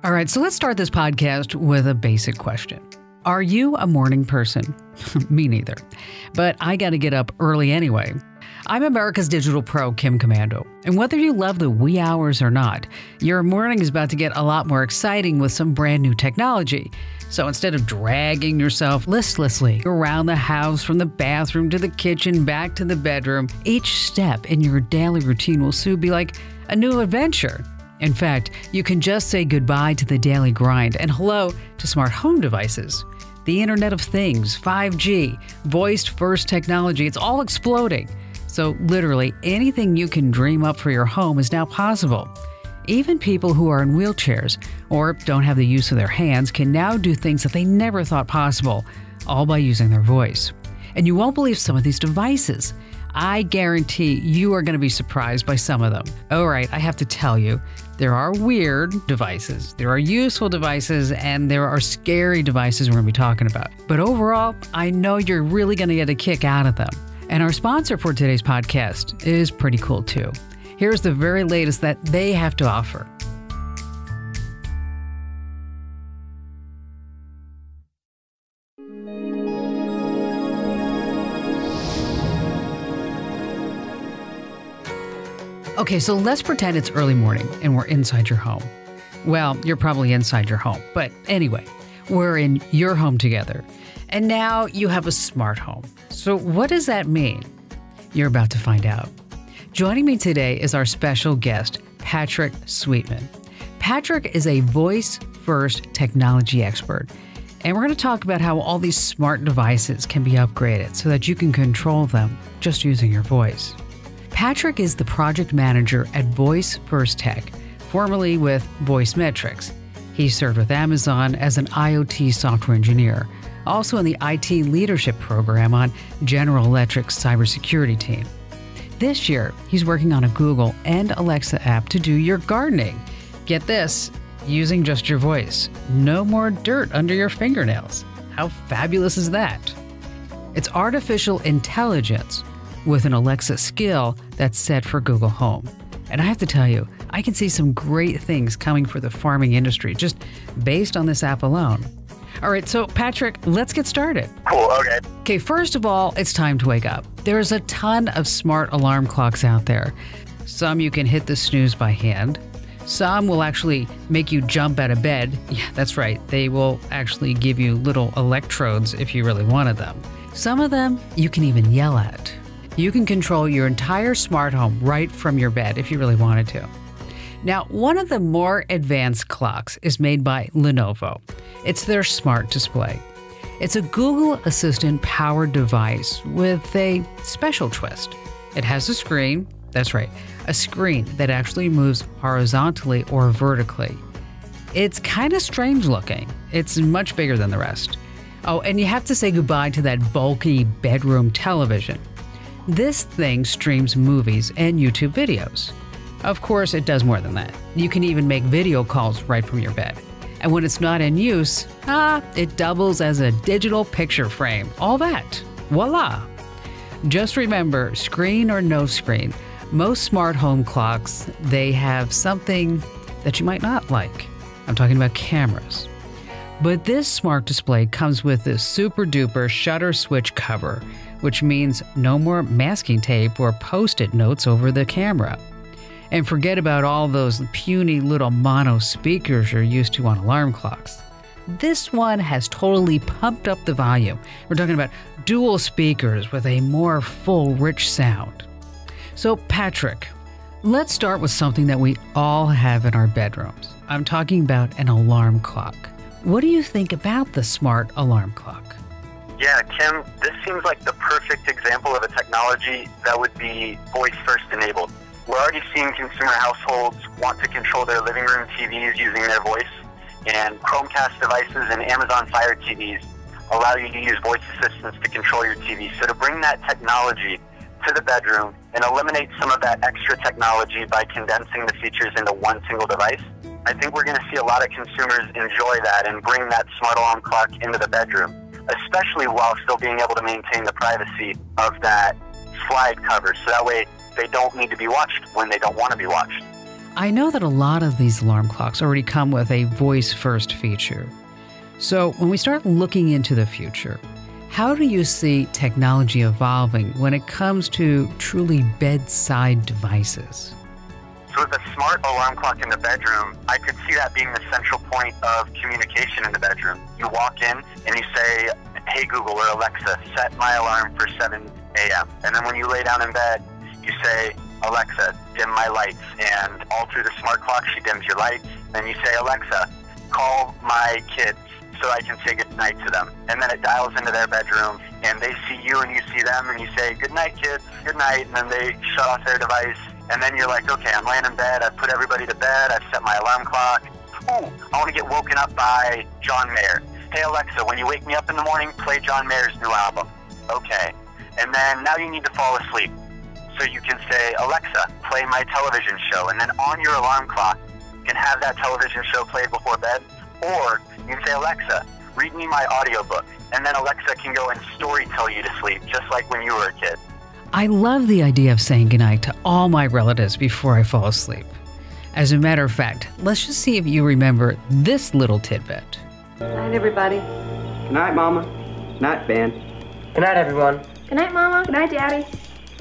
All right, so let's start this podcast with a basic question. Are you a morning person? Me neither. But I got to get up early anyway. I'm America's digital pro, Komando. And whether you love the wee hours or not, your morning is about to get a lot more exciting with some brand new technology. So instead of dragging yourself listlessly around the house from the bathroom to the kitchen, back to the bedroom, each step in your daily routine will soon be like a new adventure. In fact, you can just say goodbye to the daily grind and hello to smart home devices. The Internet of Things, 5G, voice-first technology, it's all exploding. So literally anything you can dream up for your home is now possible. Even people who are in wheelchairs or don't have the use of their hands can now do things that they never thought possible, all by using their voice. And you won't believe some of these devices. I guarantee you are going to be surprised by some of them. All right, I have to tell you, there are weird devices, there are useful devices, and there are scary devices we're going to be talking about. But overall, I know you're really going to get a kick out of them. And our sponsor for today's podcast is pretty cool too. Here's the very latest that they have to offer. Okay, so let's pretend it's early morning and we're inside your home. Well, you're probably inside your home, but anyway, we're in your home together. And now you have a smart home. So what does that mean? You're about to find out. Joining me today is our special guest, Patrick Sweetman. Patrick is a voice-first technology expert. And we're going to talk about how all these smart devices can be upgraded so that you can control them just using your voice. Patrick is the project manager at Voice First Tech, formerly with Voice Metrics. He served with Amazon as an IoT software engineer, also in the IT leadership program on General Electric's cybersecurity team. This year, he's working on a Google and Alexa app to do your gardening. Get this, using just your voice. No more dirt under your fingernails. How fabulous is that? It's artificial intelligence with an Alexa skill that's set for Google Home. And I have to tell you, I can see some great things coming for the farming industry just based on this app alone. All right, so Patrick, let's get started. Cool, okay. Okay, first of all, it's time to wake up. There's a ton of smart alarm clocks out there. Some you can hit the snooze by hand. Some will actually make you jump out of bed. Yeah, that's right. They will actually give you little electrodes if you really wanted them. Some of them you can even yell at. You can control your entire smart home right from your bed if you really wanted to. Now, one of the more advanced clocks is made by Lenovo. It's their smart display. It's a Google Assistant powered device with a special twist. It has a screen, that's right, a screen that actually moves horizontally or vertically. It's kind of strange looking. It's much bigger than the rest. Oh, and you have to say goodbye to that bulky bedroom television. This thing streams movies and YouTube videos. Of course, it does more than that. You can even make video calls right from your bed. And when it's not in use, it doubles as a digital picture frame. All that. Voila! Just remember, screen or no screen, most smart home clocks, they have something that you might not like. I'm talking about cameras. But this smart display comes with this super duper shutter switch cover, which means no more masking tape or post-it notes over the camera. And forget about all those puny little mono speakers you're used to on alarm clocks. This one has totally pumped up the volume. We're talking about dual speakers with a more full, rich sound. So Patrick, let's start with something that we all have in our bedrooms. I'm talking about an alarm clock. What do you think about the smart alarm clock? Yeah, Kim, this seems like the perfect example of a technology that would be voice-first enabled. We're already seeing consumer households want to control their living room TVs using their voice, and Chromecast devices and Amazon Fire TVs allow you to use voice assistants to control your TV. So to bring that technology to the bedroom and eliminate some of that extra technology by condensing the features into one single device, I think we're going to see a lot of consumers enjoy that and bring that smart alarm clock into the bedroom, especially while still being able to maintain the privacy of that slide cover. So that way they don't need to be watched when they don't want to be watched. I know that a lot of these alarm clocks already come with a voice-first feature. So when we start looking into the future, how do you see technology evolving when it comes to truly bedside devices? So with a smart alarm clock in the bedroom, I could see that being the central point of communication in the bedroom. You walk in and you say, "Hey Google or Alexa, set my alarm for 7 a.m. And then when you lay down in bed, you say, "Alexa, dim my lights." And all through the smart clock, she dims your lights. Then you say, "Alexa, call my kids so I can say good night to them." And then it dials into their bedroom and they see you and you see them and you say, "Good night, kids, good night." And then they shut off their device. And then you're like, "Okay, I'm laying in bed. I've put everybody to bed. I've set my alarm clock. Oh, I want to get woken up by John Mayer. Hey, Alexa, when you wake me up in the morning, play John Mayer's new album." Okay. And then now you need to fall asleep. So you can say, "Alexa, play my television show." And then on your alarm clock, you can have that television show played before bed. Or you can say, "Alexa, read me my audiobook." And then Alexa can go and story tell you to sleep, just like when you were a kid. I love the idea of saying goodnight to all my relatives before I fall asleep. As a matter of fact, let's just see if you remember this little tidbit. Good night, everybody. Good night, Mama. Good night, Ben. Good night, everyone. Good night, Mama. Good night, Daddy.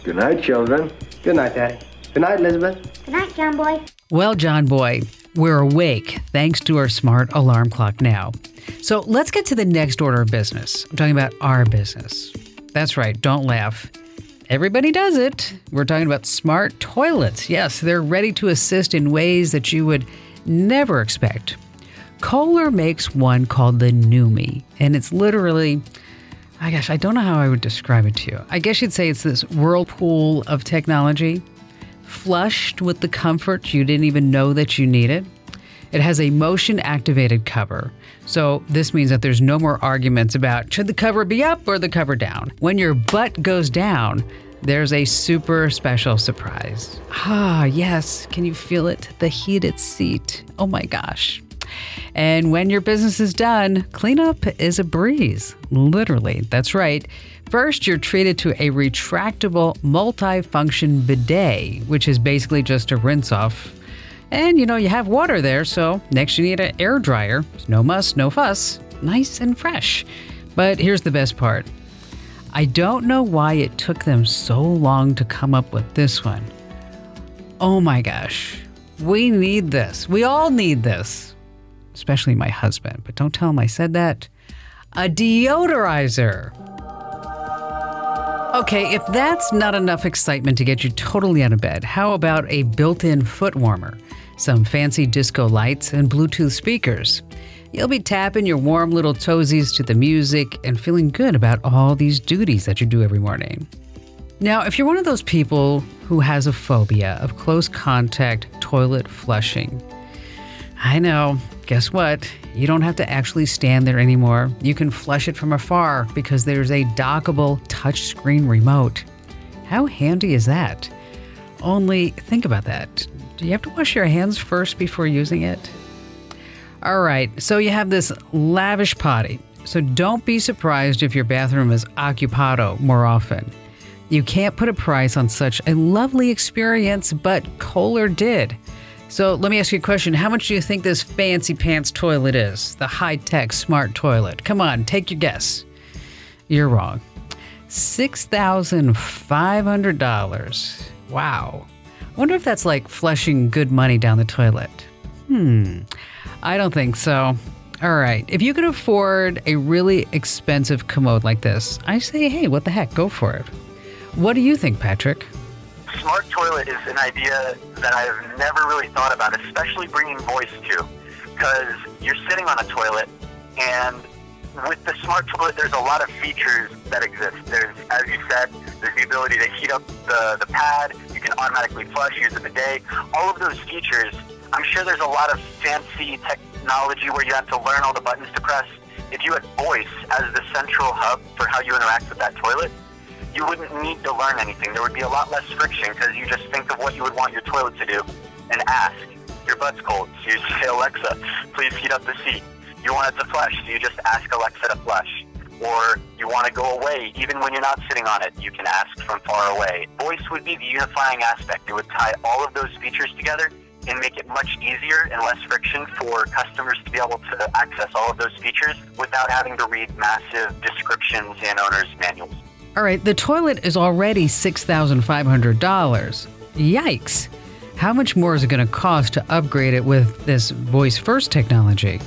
Good night, children. Good night, Daddy. Good night, Elizabeth. Good night, John Boy. Well, John Boy, we're awake thanks to our smart alarm clock now. So let's get to the next order of business. I'm talking about our business. That's right, don't laugh. Everybody does it. We're talking about smart toilets. Yes, they're ready to assist in ways that you would never expect. Kohler makes one called the Numi, and it's literally, I don't know how I would describe it to you. I guess you'd say it's this whirlpool of technology, flushed with the comfort you didn't even know that you needed. It has a motion-activated cover, so this means that there's no more arguments about should the cover be up or the cover down. When your butt goes down, there's a super special surprise. Ah, yes, can you feel it? The heated seat. Oh my gosh. And when your business is done, cleanup is a breeze. Literally, that's right. First, you're treated to a retractable multi-function bidet, which is basically just a rinse off. And you have water there, so next you need an air dryer. No muss, no fuss. Nice and fresh. But here's the best part. I don't know why it took them so long to come up with this one. Oh my gosh. We need this. We all need this. Especially my husband, but don't tell him I said that. A deodorizer. Okay, if that's not enough excitement to get you totally out of bed, how about a built-in foot warmer, some fancy disco lights, and Bluetooth speakers? You'll be tapping your warm little toesies to the music and feeling good about all these duties that you do every morning. Now, if you're one of those people who has a phobia of close contact toilet flushing, I know, guess what? You don't have to actually stand there anymore. You can flush it from afar because there's a dockable touchscreen remote. How handy is that? Only think about that. Do you have to wash your hands first before using it? All right, so you have this lavish potty. So don't be surprised if your bathroom is occupado more often. You can't put a price on such a lovely experience, but Kohler did. So let me ask you a question. How much do you think this fancy pants toilet is? The high-tech smart toilet. Come on, take your guess. You're wrong. $6,500. Wow. I wonder if that's like flushing good money down the toilet. I don't think so. All right. If you can afford a really expensive commode like this, I say, hey, what the heck? Go for it. What do you think, Patrick? Smart toilet is an idea that I've never really thought about, especially bringing voice to, because you're sitting on a toilet, and with the smart toilet, there's a lot of features that exist. There's, as you said, there's the ability to heat up the pad. You can automatically flush, use the bidet. All of those features, I'm sure there's a lot of fancy technology where you have to learn all the buttons to press. If you had voice as the central hub for how you interact with that toilet, you wouldn't need to learn anything. There would be a lot less friction because you just think of what you would want your toilet to do and ask. Your butt's cold, so you say, Alexa, please heat up the seat. You want it to flush, so you just ask Alexa to flush. Or you want to go away, even when you're not sitting on it, you can ask from far away. Voice would be the unifying aspect. It would tie all of those features together and make it much easier and less friction for customers to be able to access all of those features without having to read massive descriptions and owner's manuals. All right, the toilet is already $6,500. Yikes! How much more is it going to cost to upgrade it with this voice-first technology?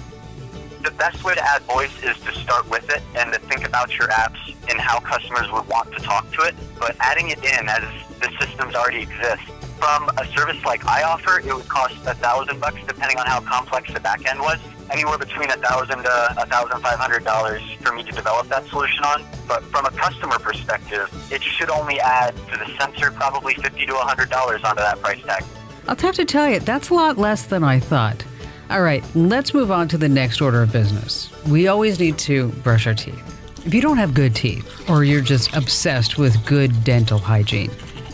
The best way to add voice is to start with it and to think about your apps and how customers would want to talk to it, but adding it in as the systems already exist. From a service like I offer, it would cost $1,000 depending on how complex the back end was. Anywhere between $1,000 to $1,500 for me to develop that solution on. But from a customer perspective, it should only add to the sensor probably $50 to $100 onto that price tag. I'll have to tell you, that's a lot less than I thought. All right, let's move on to the next order of business. We always need to brush our teeth. If you don't have good teeth, or you're just obsessed with good dental hygiene,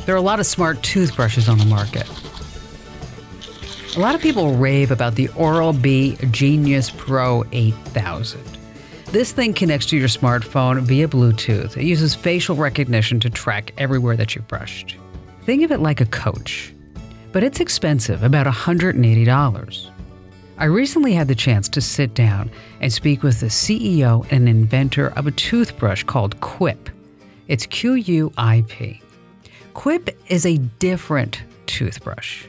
there are a lot of smart toothbrushes on the market. A lot of people rave about the Oral-B Genius Pro 8000. This thing connects to your smartphone via Bluetooth. It uses facial recognition to track everywhere that you've brushed. Think of it like a coach, but it's expensive, about $180. I recently had the chance to sit down and speak with the CEO and inventor of a toothbrush called Quip. It's QUIP. Quip is a different toothbrush.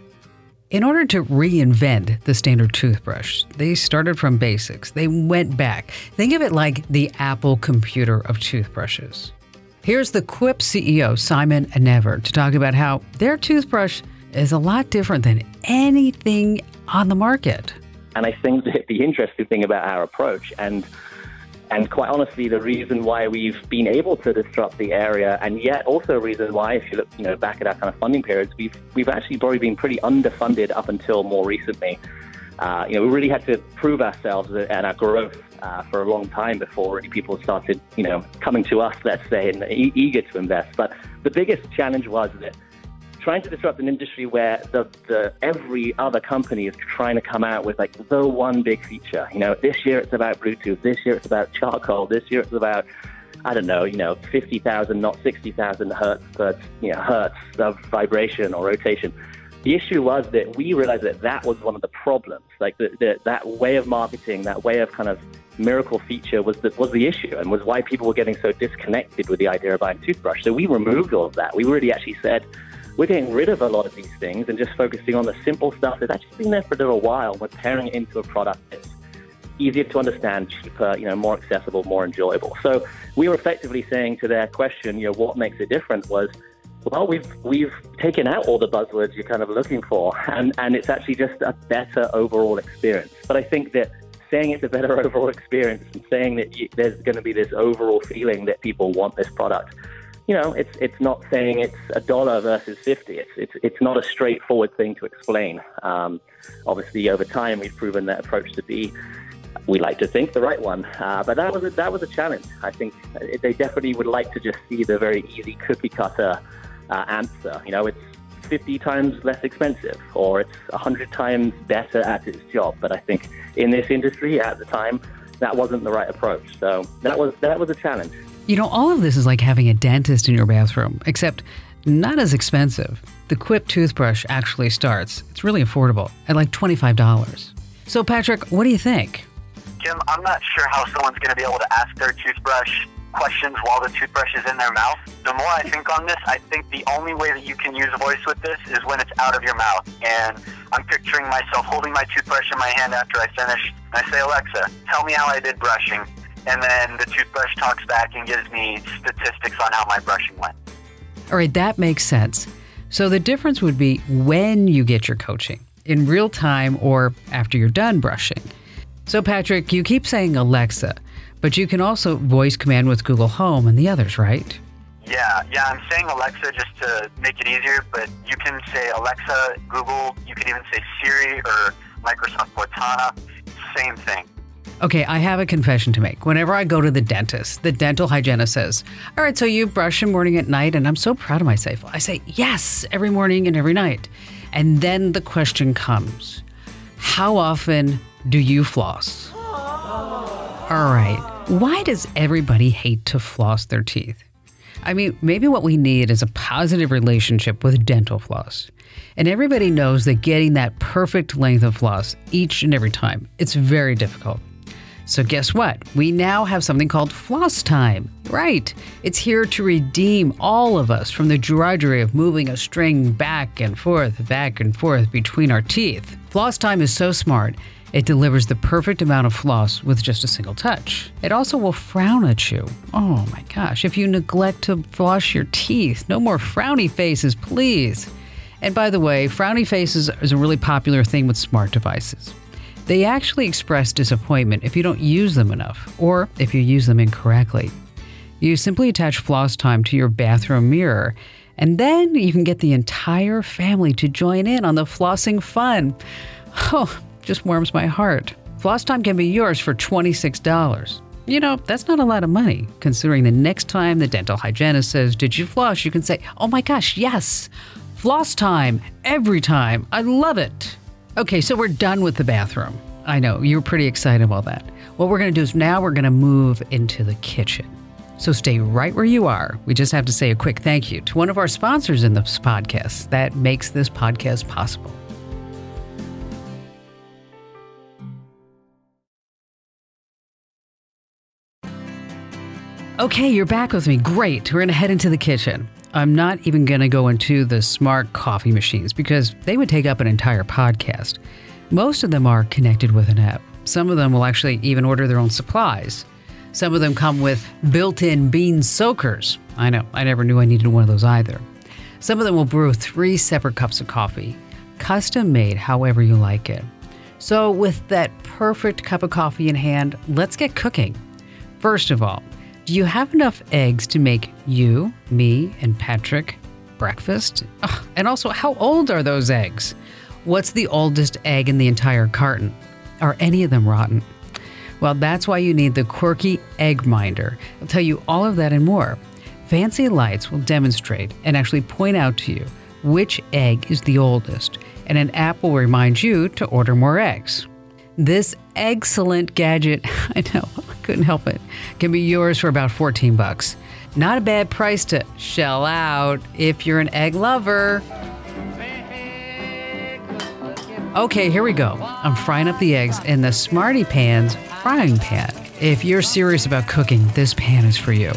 In order to reinvent the standard toothbrush, they started from basics. They went back. Think of it like the Apple computer of toothbrushes. Here's the Quip CEO, Simon Never, to talk about how their toothbrush is a lot different than anything on the market. And I think that the interesting thing about our approach, and quite honestly, the reason why we've been able to disrupt the area, and yet also a reason why, if you look, back at our kind of funding periods, we've actually probably been pretty underfunded up until more recently. We really had to prove ourselves and our growth for a long time before really people started, coming to us, let's say, and eager to invest. But the biggest challenge was that trying to disrupt an industry where every other company is trying to come out with like the one big feature. This year it's about Bluetooth. This year it's about charcoal. This year it's about, 50,000, not 60,000 hertz, but hertz of vibration or rotation. The issue was that we realized that was one of the problems. Like that way of marketing, that way of kind of miracle feature was the issue, and was why people were getting so disconnected with the idea of buying a toothbrush. So we removed all of that. We really actually said, we're getting rid of a lot of these things and just focusing on the simple stuff that's actually been there for a little while. We're pairing it into a product that's easier to understand, cheaper, more accessible, more enjoyable. So we were effectively saying to their question, what makes it different was, well, we've taken out all the buzzwords you're kind of looking for, and it's actually just a better overall experience. But I think that saying it's a better overall experience and saying that there's going to be this overall feeling that people want this product, it's not saying it's $1 versus 50. It's not a straightforward thing to explain. Obviously, over time, we've proven that approach to be, we like to think, the right one. But that was a challenge. I think they definitely would like to just see the very easy cookie cutter answer. It's 50 times less expensive, or it's 100 times better at its job. But I think in this industry at the time, that wasn't the right approach. So that was a challenge. All of this is like having a dentist in your bathroom, except not as expensive. The Quip toothbrush actually starts, it's really affordable, at like $25. So Patrick, what do you think? Jim, I'm not sure how someone's going to be able to ask their toothbrush questions while the toothbrush is in their mouth. The more I think on this, I think the only way that you can use voice with this is when it's out of your mouth. And I'm picturing myself holding my toothbrush in my hand after I finish. I say, Alexa, tell me how I did brushing. And then the toothbrush talks back and gives me statistics on how my brushing went. All right, that makes sense. So the difference would be when you get your coaching, in real time or after you're done brushing. So Patrick, you keep saying Alexa, but you can also voice command with Google Home and the others, right? Yeah, I'm saying Alexa just to make it easier, but you can say Alexa, Google, you can even say Siri or Microsoft Cortana, same thing. Okay, I have a confession to make. Whenever I go to the dentist, the dental hygienist says, all right, so you brush in morning at night, and I'm so proud of myself. I say, yes, every morning and every night. And then the question comes, how often do you floss? All right, why does everybody hate to floss their teeth? I mean, maybe what we need is a positive relationship with dental floss. And everybody knows that getting that perfect length of floss each and every time, it's very difficult. So guess what? We now have something called floss time. Right. It's here to redeem all of us from the drudgery of moving a string back and forth between our teeth. Floss time is so smart, it delivers the perfect amount of floss with just a single touch. It also will frown at you. Oh my gosh, if you neglect to floss your teeth, no more frowny faces, please. And by the way, frowny faces is a really popular thing with smart devices. They actually express disappointment if you don't use them enough, or if you use them incorrectly. You simply attach floss time to your bathroom mirror, and then you can get the entire family to join in on the flossing fun. Oh, just warms my heart. Floss time can be yours for $26. You know, that's not a lot of money, considering the next time the dental hygienist says, "Did you floss?" you can say, "Oh my gosh, yes! Floss time, every time. I love it." Okay, so we're done with the bathroom. I know, you were pretty excited about that. What we're gonna do is now we're gonna move into the kitchen. So stay right where you are. We just have to say a quick thank you to one of our sponsors in this podcast that makes this podcast possible. Okay, you're back with me. Great. We're gonna head into the kitchen. I'm not even going to go into the smart coffee machines because they would take up an entire podcast. Most of them are connected with an app. Some of them will actually even order their own supplies. Some of them come with built-in bean soakers. I know, I never knew I needed one of those either. Some of them will brew 3 separate cups of coffee, custom made however you like it. So with that perfect cup of coffee in hand, let's get cooking. First of all, do you have enough eggs to make you, me, and Patrick breakfast? Ugh, and also, how old are those eggs? What's the oldest egg in the entire carton? Are any of them rotten? Well, that's why you need the quirky egg minder. I'll tell you all of that and more. Fancy lights will demonstrate and actually point out to you which egg is the oldest, and an app will remind you to order more eggs. This excellent gadget, I know, I couldn't help it, can be yours for about $14. Not a bad price to shell out if you're an egg lover. Okay, here we go. I'm frying up the eggs in the Smarty Pan's frying pan. If you're serious about cooking, this pan is for you.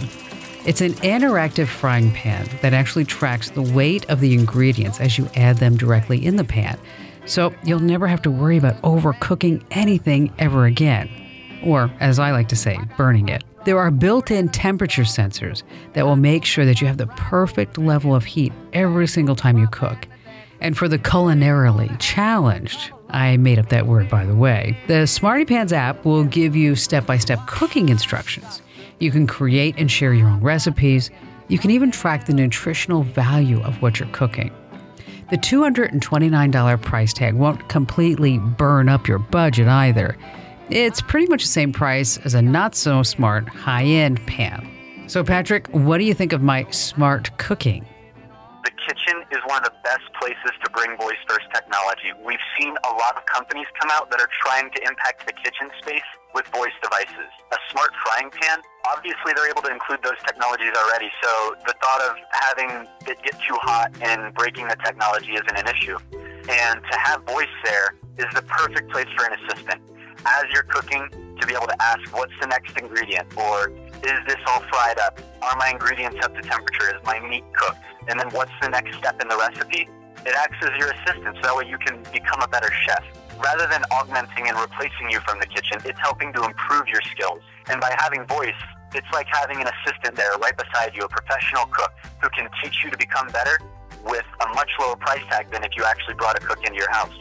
It's an interactive frying pan that actually tracks the weight of the ingredients as you add them directly in the pan. So you'll never have to worry about overcooking anything ever again. Or, as I like to say, burning it. There are built-in temperature sensors that will make sure that you have the perfect level of heat every single time you cook. And for the culinarily challenged, I made up that word by the way, the Smarty Pans app will give you step-by-step cooking instructions. You can create and share your own recipes. You can even track the nutritional value of what you're cooking. The $229 price tag won't completely burn up your budget either. It's pretty much the same price as a not-so-smart high-end pan. So Patrick, what do you think of my smart cooking? The kitchen is one of the best places to bring voice-first technology. We've seen a lot of companies come out that are trying to impact the kitchen space with voice devices. A smart frying pan, obviously they're able to include those technologies already, so the thought of having it get too hot and breaking the technology isn't an issue. And to have voice there is the perfect place for an assistant. As you're cooking, to be able to ask, what's the next ingredient? Or, is this all fried up? Are my ingredients up to temperature? Is my meat cooked? And then what's the next step in the recipe? It acts as your assistant, so that way you can become a better chef. Rather than augmenting and replacing you from the kitchen, it's helping to improve your skills. And by having voice, it's like having an assistant there right beside you, a professional cook who can teach you to become better with a much lower price tag than if you actually brought a cook into your house.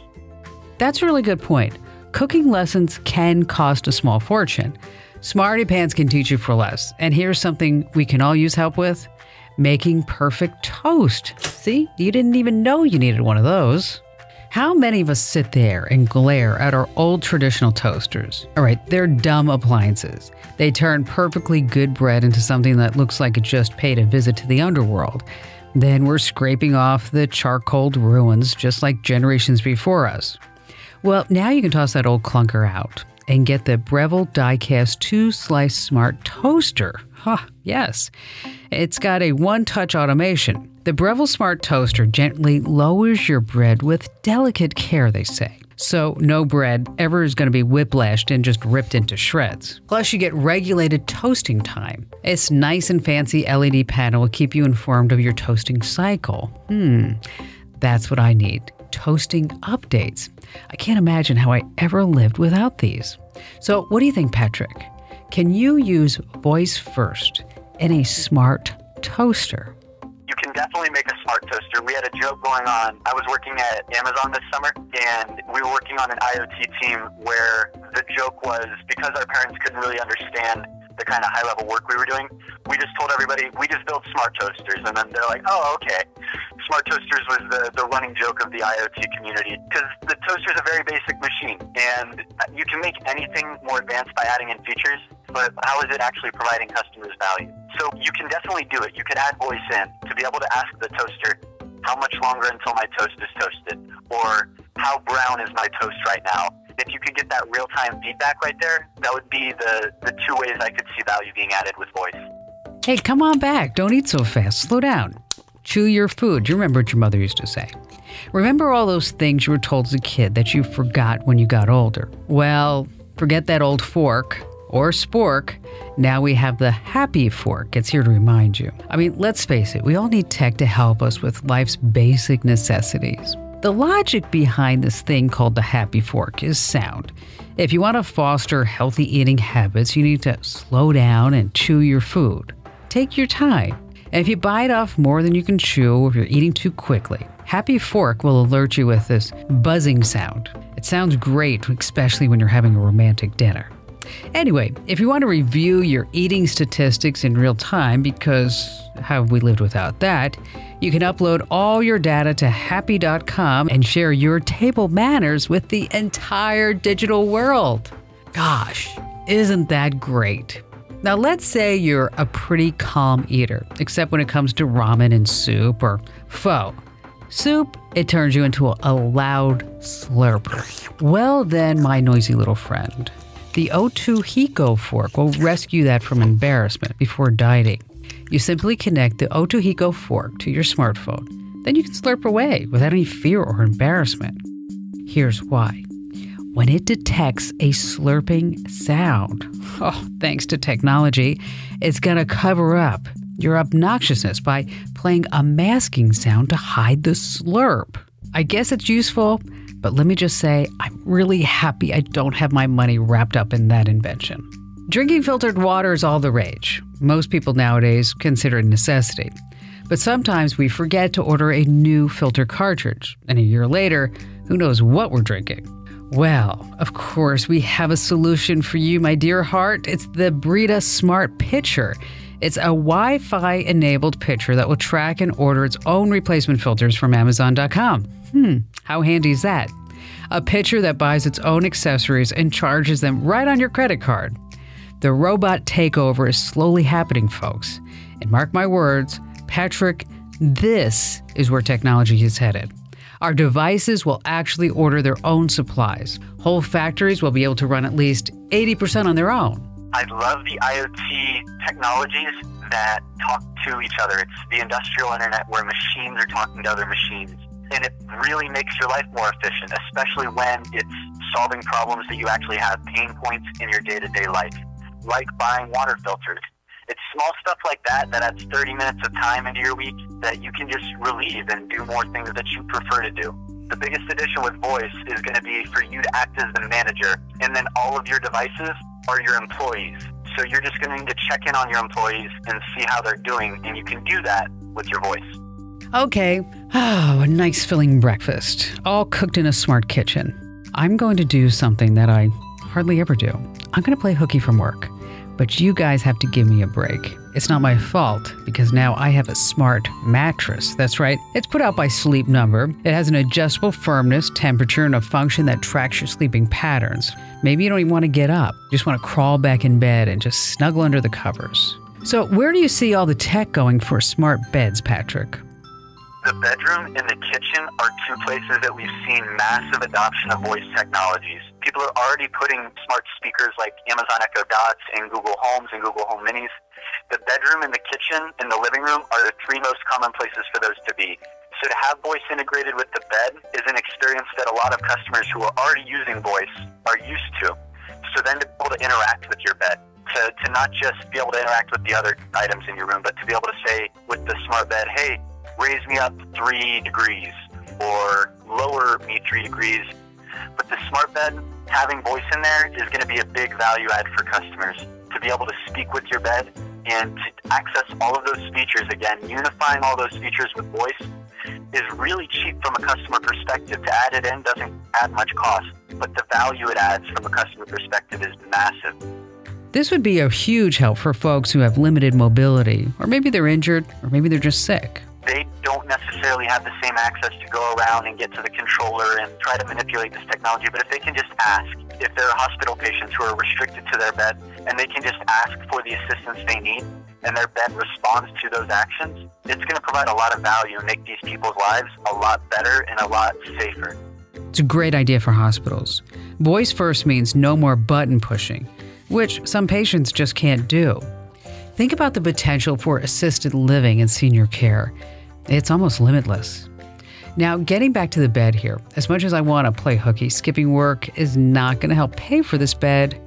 That's a really good point. Cooking lessons can cost a small fortune. Smarty Pans can teach you for less. And here's something we can all use help with: making perfect toast. See, you didn't even know you needed one of those. How many of us sit there and glare at our old traditional toasters? All right, they're dumb appliances. They turn perfectly good bread into something that looks like it just paid a visit to the underworld. Then we're scraping off the charcoaled ruins just like generations before us. Well, now you can toss that old clunker out and get the Breville Die-Cast 2-Slice Smart Toaster. Yes. It's got a one-touch automation. The Breville Smart Toaster gently lowers your bread with delicate care, they say. So no bread ever is going to be whiplashed and just ripped into shreds. Plus, you get regulated toasting time. Its nice and fancy LED panel will keep you informed of your toasting cycle. That's what I need. Toasting updates. I can't imagine how I ever lived without these. So what do you think, Patrick? Can you use voice first in a smart toaster? You can definitely make a smart toaster. We had a joke going on. I was working at Amazon this summer, and we were working on an IoT team where the joke was, because our parents couldn't really understand the kind of high-level work we were doing, we just told everybody, we just built smart toasters. And then they're like, oh, okay. Smart toasters was the running joke of the IoT community, because the toaster is a very basic machine, and you can make anything more advanced by adding in features, but how is it actually providing customers value? So you can definitely do it. You could add voice in to be able to ask the toaster, how much longer until my toast is toasted? Or how brown is my toast right now? If you could get that real-time feedback right there, that would be the two ways I could see value being added with voice. Hey, come on back. Don't eat so fast. Slow down. Chew your food. You remember what your mother used to say. Remember all those things you were told as a kid that you forgot when you got older? Well, forget that old fork or spork. Now we have the happy fork. It's here to remind you. I mean, let's face it, we all need tech to help us with life's basic necessities. The logic behind this thing called the happy fork is sound. If you want to foster healthy eating habits, you need to slow down and chew your food. Take your time. And if you bite off more than you can chew, or if you're eating too quickly, Happy Fork will alert you with this buzzing sound. It sounds great, especially when you're having a romantic dinner. Anyway, if you want to review your eating statistics in real time, because how have we lived without that, you can upload all your data to happy.com and share your table manners with the entire digital world. Gosh, isn't that great? Now let's say you're a pretty calm eater, except when it comes to ramen and soup or pho. Soup, it turns you into a loud slurper. Well then, my noisy little friend, the O2 Hiko fork will rescue that from embarrassment before dieting. You simply connect the O2 Hiko fork to your smartphone. Then you can slurp away without any fear or embarrassment. Here's why. When it detects a slurping sound, thanks to technology, it's going to cover up your obnoxiousness by playing a masking sound to hide the slurp. I guess it's useful, but let me just say, I'm really happy I don't have my money wrapped up in that invention. Drinking filtered water is all the rage. Most people nowadays consider it a necessity. But sometimes we forget to order a new filter cartridge, and a year later, who knows what we're drinking. Well, of course, we have a solution for you, my dear heart. It's the Brita Smart Pitcher. It's a Wi-Fi enabled pitcher that will track and order its own replacement filters from Amazon.com. How handy is that? A pitcher that buys its own accessories and charges them right on your credit card. The robot takeover is slowly happening, folks. And mark my words, Patrick, this is where technology is headed. Our devices will actually order their own supplies. Whole factories will be able to run at least 80% on their own. I love the IoT technologies that talk to each other. It's the industrial internet where machines are talking to other machines. And it really makes your life more efficient, especially when it's solving problems that you actually have, pain points in your day-to-day life, like buying water filters. It's small stuff like that that adds 30 minutes of time into your week that you can just relieve and do more things that you prefer to do. The biggest addition with voice is going to be for you to act as the manager, and then all of your devices are your employees. So you're just going to need to check in on your employees and see how they're doing, and you can do that with your voice. Okay, a nice filling breakfast, all cooked in a smart kitchen. I'm going to do something that I hardly ever do. I'm going to play hooky from work. But you guys have to give me a break. It's not my fault, because now I have a smart mattress. That's right, it's put out by Sleep Number. It has an adjustable firmness, temperature, and a function that tracks your sleeping patterns. Maybe you don't even want to get up. You just want to crawl back in bed and just snuggle under the covers. So where do you see all the tech going for smart beds, Patrick? The bedroom and the kitchen are two places that we've seen massive adoption of voice technologies. People are already putting smart speakers like Amazon Echo Dots and Google Homes and Google Home Minis. The bedroom and the kitchen and the living room are the three most common places for those to be. So to have voice integrated with the bed is an experience that a lot of customers who are already using voice are used to. So then to be able to interact with your bed, to not just be able to interact with the other items in your room, but to be able to say with the smart bed, hey, raise me up 3 degrees or lower me 3 degrees. But the smart bed, having voice in there is going to be a big value add for customers. To be able to speak with your bed and to access all of those features, again, unifying all those features with voice is really cheap from a customer perspective. To add it in doesn't add much cost, but the value it adds from a customer perspective is massive. This would be a huge help for folks who have limited mobility, or maybe they're injured, or maybe they're just sick. They don't necessarily have the same access to go around and get to the controller and try to manipulate this technology, but if they can just ask, if there are hospital patients who are restricted to their bed, and they can just ask for the assistance they need, and their bed responds to those actions, it's going to provide a lot of value and make these people's lives a lot better and a lot safer. It's a great idea for hospitals. Voice first means no more button pushing, which some patients just can't do. Think about the potential for assisted living and senior care. It's almost limitless. Now, getting back to the bed here, as much as I want to play hooky, skipping work is not going to help pay for this bed.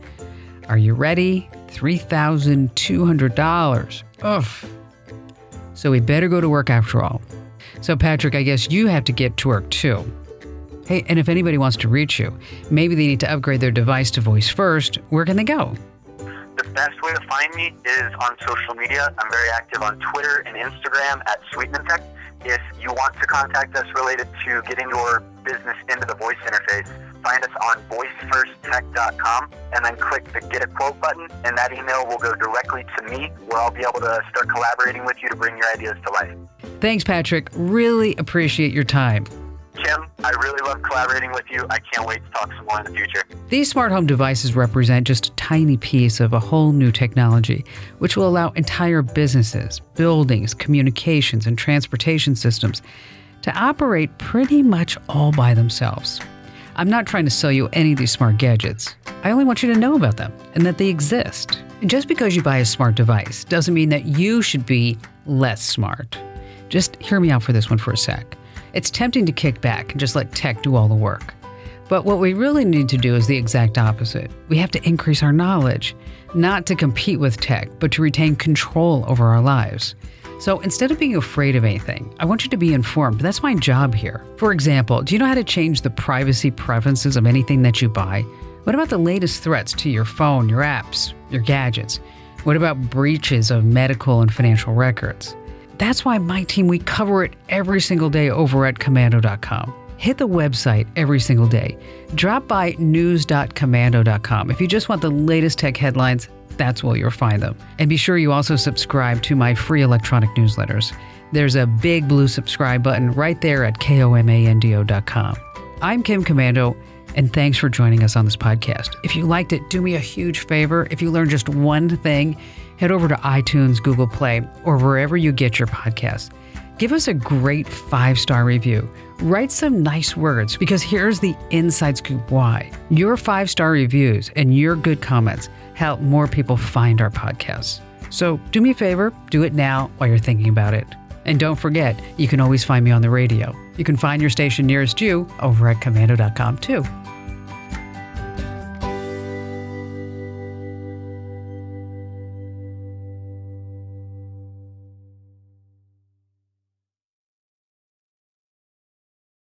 Are you ready? $3,200. Ugh. So we better go to work after all. So Patrick, I guess you have to get to work too. Hey, and if anybody wants to reach you, maybe they need to upgrade their device to voice first, where can they go? The best way to find me is on social media. I'm very active on Twitter and Instagram at Sweetman Tech. If you want to contact us related to getting your business into the voice interface, find us on voicefirsttech.com and then click the Get a Quote button, and that email will go directly to me where I'll be able to start collaborating with you to bring your ideas to life. Thanks, Patrick. Really appreciate your time. Kim, I really love collaborating with you. I can't wait to talk some more in the future. These smart home devices represent just a tiny piece of a whole new technology, which will allow entire businesses, buildings, communications, and transportation systems to operate pretty much all by themselves. I'm not trying to sell you any of these smart gadgets. I only want you to know about them and that they exist. And just because you buy a smart device doesn't mean that you should be less smart. Just hear me out for this one for a sec. It's tempting to kick back and just let tech do all the work. But what we really need to do is the exact opposite. We have to increase our knowledge, not to compete with tech, but to retain control over our lives. So instead of being afraid of anything, I want you to be informed. That's my job here. For example, do you know how to change the privacy preferences of anything that you buy? What about the latest threats to your phone, your apps, your gadgets? What about breaches of medical and financial records? That's why my team, we cover it every single day over at Komando.com. Hit the website every single day. Drop by news.komando.com. If you just want the latest tech headlines, that's where you'll find them. And be sure you also subscribe to my free electronic newsletters. There's a big blue subscribe button right there at komando.com. I'm Kim Komando, and thanks for joining us on this podcast. If you liked it, do me a huge favor. If you learned just one thing, head over to iTunes, Google Play, or wherever you get your podcasts. Give us a great 5-star review. Write some nice words, because here's the inside scoop why. Your 5-star reviews and your good comments help more people find our podcasts. So do me a favor, do it now while you're thinking about it. And don't forget, you can always find me on the radio. You can find your station nearest you over at Komando.com too.